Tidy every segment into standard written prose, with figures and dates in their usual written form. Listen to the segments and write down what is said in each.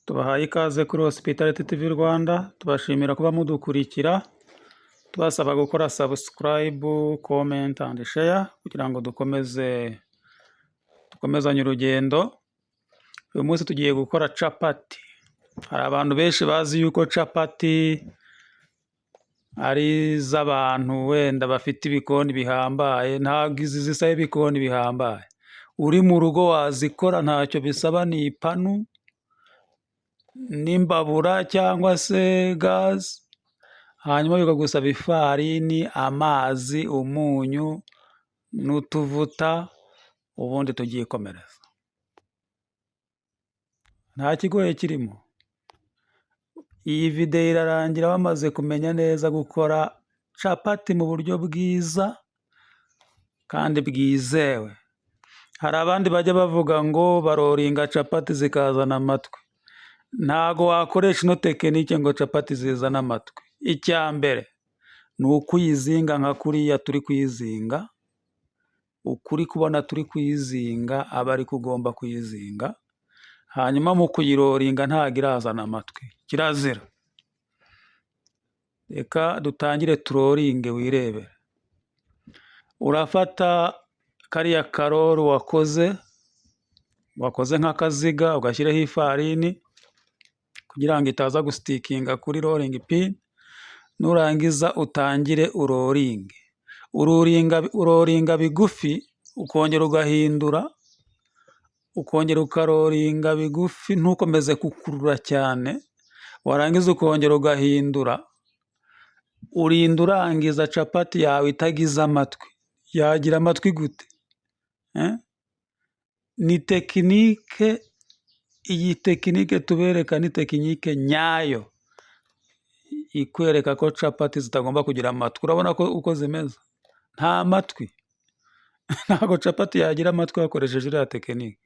Tubahaye ikaze kuri Hospitality TV Rwanda, tubashimira kuba mudukurikira, tubasaba gukora subscribe, comment and share kugira ngo dukomezanye urugendo. Uyu munsi tugiye gukora capati. Hari abantu benshi bazi yuko capati ari iz'abantu wenda bafite ibikoni bihambaye. Ntabwo izi zisaba ibikoni bihambaye. Uri mu rugo wazikora, ntacyo bisaba, ni ipanu n'imbabura cyangwa se gazi, hanyuma bikagusaba ifarini, amazi, umunyu n'utuvuta, ubundi tugikomereza. Nta kigoye kirimo. Iyi videwo irarangira bamaze kumenya neza gukora capati mu buryo bwiza kandi bwizewe. Hari abandi bajya bavuga ngo baroringa capati zikazana amatwi. Ntago wakoresha ino tekinike ngo capati zizane amatwi. Icya mbere ni ukuyizinga nka kuriya turi kuyizinga. Ukuri kubona turi kuyizinga aba ariko ugomba kuyizinga. Hanyuma mu kuyiroringa ntago irazana amatwi, kirazira. Reka dutangire turoringe wirebere. Urafata kariya karoro wakoze nk'akaziga, ugashyiraho ifarini kugira ngo itaza gusitikinga kuri roringi pini. Nurangiza utangire uroringe. Uroringa bigufi, ukongera ugahindura, ukongera ukaroringa bigufi, ntukomeze kukurura cyane. Warangiza ukongera ugahindura. Urinda urangiza capati yawe itagize amatwi. Yagira amatwi gute? Ni tekinike. Iyi tekinike tubereka ni tekinike nyayo ikwereka ko capati zitagomba kugira amatwi. Urabona ko uko zimeze nta matwi. Ntabwo capati yagira amatwi wakoresheje iriya tekinike.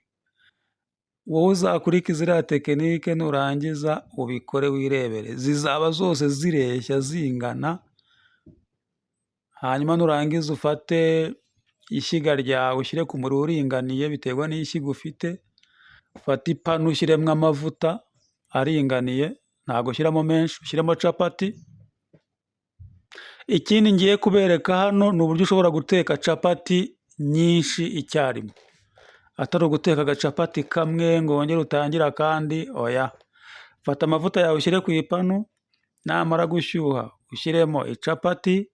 Wowe uzakurikiza iriya tekinike, nurangiza ubikore wirebere. Zizaba zose zireshya zingana. Hanyuma nurangiza ufate ishyiga ryawe ushyire ku muriro uringaniye biterwa n'ishyiga ufite. Ufate ipanu ushyiremo amavuta aringaniye, ntabwo ushyiramo menshi, ushyiremo capati. Ikindi ngiye kubereka hano ni uburyo ushobora guteka capati nyinshi icyarimwe. Atari uguteka agacapati kamwe ngo wongere utangire akandi, oya. Fata amavuta yawe ushyire ku ipanu, namara gushyuha ushyiremo icapati.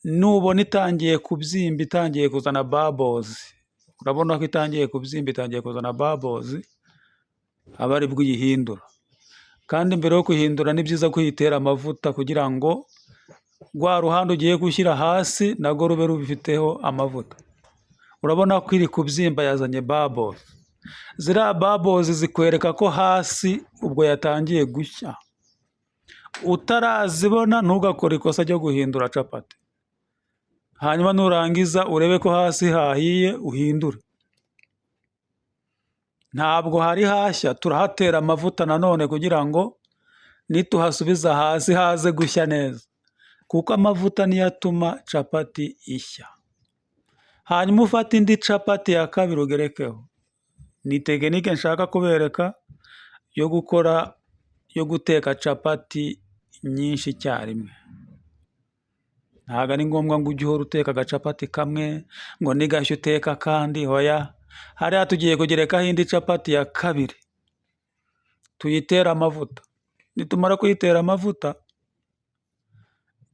Nubona itangiye kubyimba, itangiye kuzana bubbles, urabona ko itangiye kubyimba, itangiye kuzana bubbles, aba ari bwo uyihindura. Kandi mbere yo kuyihindura ni byiza kuyitera amavuta kugira ngo rwa ruhande ugiye gushyira hasi narwo rube rubifiteho amavuta. Urabona ko iri kubyimba yazanye bubbles. Ziriya bubbles zikwereka ko hasi ubwo yatangiye gushya. Utarazibona ntugakore ikosa ryo guhindura capati. Hanyuma nurangiza urebe ko hasi hahiye uhindure. Ntabwo hari hashya, turahatera amavuta nanone kugira ngo nituhasubiza hasi haze gushya neza, kuko amavuta niyo atuma capati ishya. Hanyuma ufata indi capati ya kabiri ugerekeho. Ni tekinike nshaka kubereka yo guteka capati nyinshi icyarimwe. Ntabwo ari ngombwa ngo ujye uhora uteka agacapati kamwe ngo nigashya uteka kandi, hoya. Hariya tugiye kugerekaho indi capati ya kabiri, tuyitera amavuta. Nitumara kuyitera amavuta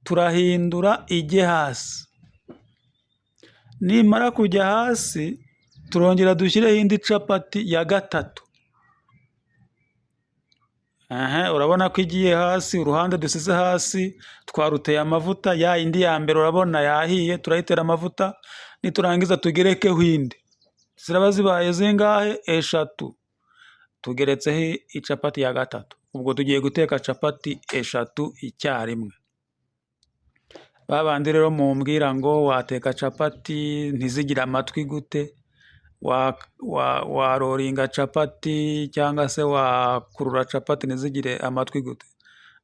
turahindura ijye hasi. Nimara kujya hasi turongera dushyireho indi capati ya gatatu. Urabona ko igiye hasi, uruhande dusize hasi twaruteye amavuta. Ya indi ya mbere urabona yahiye, turayitera amavuta. Niturangiza tugerekeho indi. Ziraba zibaye zingahe? Eshatu. Tugeretseho icapati ya gatatu. Ubwo tugiye guteka capati eshatu icyarimwe. Babandi rero mumbwira ngo wateka capati ntizigire amatwi gute, waroringa capati cyangwa se wakurura capati ntizigire amatwi gute.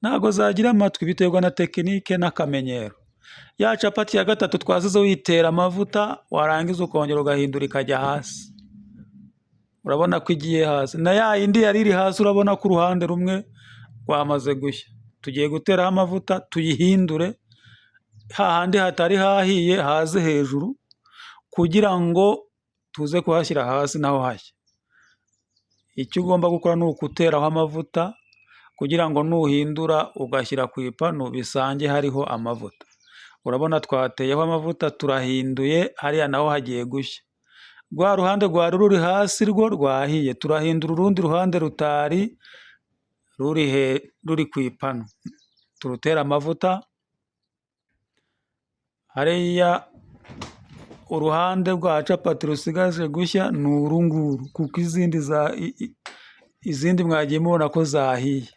Ntabwo zagira amatwi, biterwa na tekinike n'akamenyero. Ya capati ya gatatu twasize uyitera amavuta, warangiza ukongera ugahindura ikajya hasi. urabona ko igiye hasi, na ya yindi yari iri hasi urabona ko uruhande rumwe rwamaze gushya. Tugiye guteraho amavuta tuyihindure, hahandi hatari hahiye haze hejuru, kugira ngo tuze kuhashyira hasi naho hashya. Icyo ugomba gukora ni ukuteraho amavuta, kugira ngo nuhindura ugashyira ku ipanu bisange hariho amavuta. Urabona twateyeho amavuta, turahinduye, hariya naho hagiye gushya. Rwa ruhande rwari ruri hasi rwo rwahiye, turahindura urundi ruhande rutari ruri ku ipanu, turutera amavuta. Hariya uruhande rwa capati rusigaje gushya ni uru nguru, kuko izindi mwagiye mubona ko zahiye.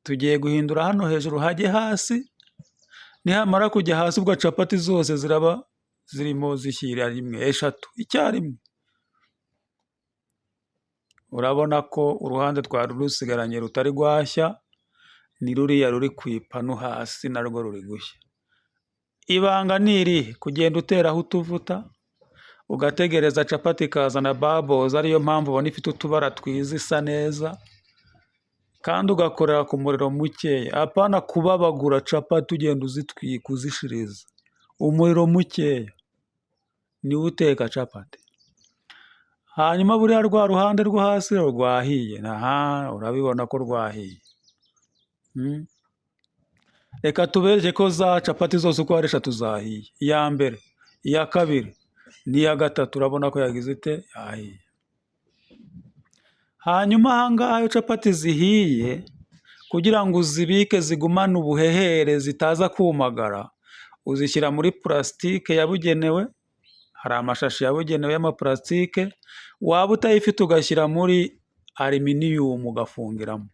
Tugiye guhindura hano hejuru hajye hasi, nihamara kujya hasi ubwo capati zose ziraba zirimo zishyira rimwe, eshatu icyarimwe. Urabona ko uruhande twari rusigaranye rutari rwashya ni ruriya ruri ku ipanu hasi, narwo ruri gushya. Ibanga ni irihe? Kugenda uteraho utuvuta, ugategereza capati ikazana babozi, ariyo mpamvu ubona ifite utubara twiza isa neza, kandi ugakorera ku muriro mukeya. Apana kubabagura capati ugenda uzitwika uzishiriza, umuriro mukeya niwo uteka capati. Hanyuma buriya rwa ruhande rwo hasi rwahiye, urabibona ko rwahiye. Reka tubereke ko za capati zose uko ari eshatu zahiye. Iya mbere, iya kabiri n'iya gatatu urabona ko yagize ite? Yahiye. Hanyuma ahangaha iyo capati zihiye, kugira ngo uzibike zigumane ubuhehere zitaza kumagara, uzishyira muri purasitike yabugenewe. Hari amashashi yabugenewe y'amapurasitike, waba utayifite ugashyira muri aluminiyumu ugafungiramo.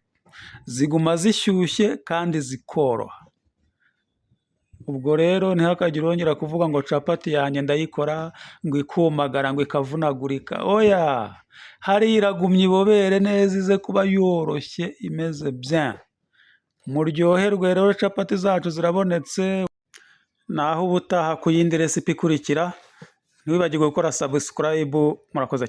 Ziguma zishyushye kandi zikoroha. Ubwo rero ntihakagire urongera kuvuga ngo capati yanjye ndayikora ngo ikumagara ngo ikavunagurika. Oya, hariya iragumya ibobere neza, ize kuba yoroshye imeze bien. Muryoherwe rero, capati zacu zirabonetse. Naho ubutaha ku yindi resipi ikurikira, ntiwibagirwe gukora subscribe. Murakoze.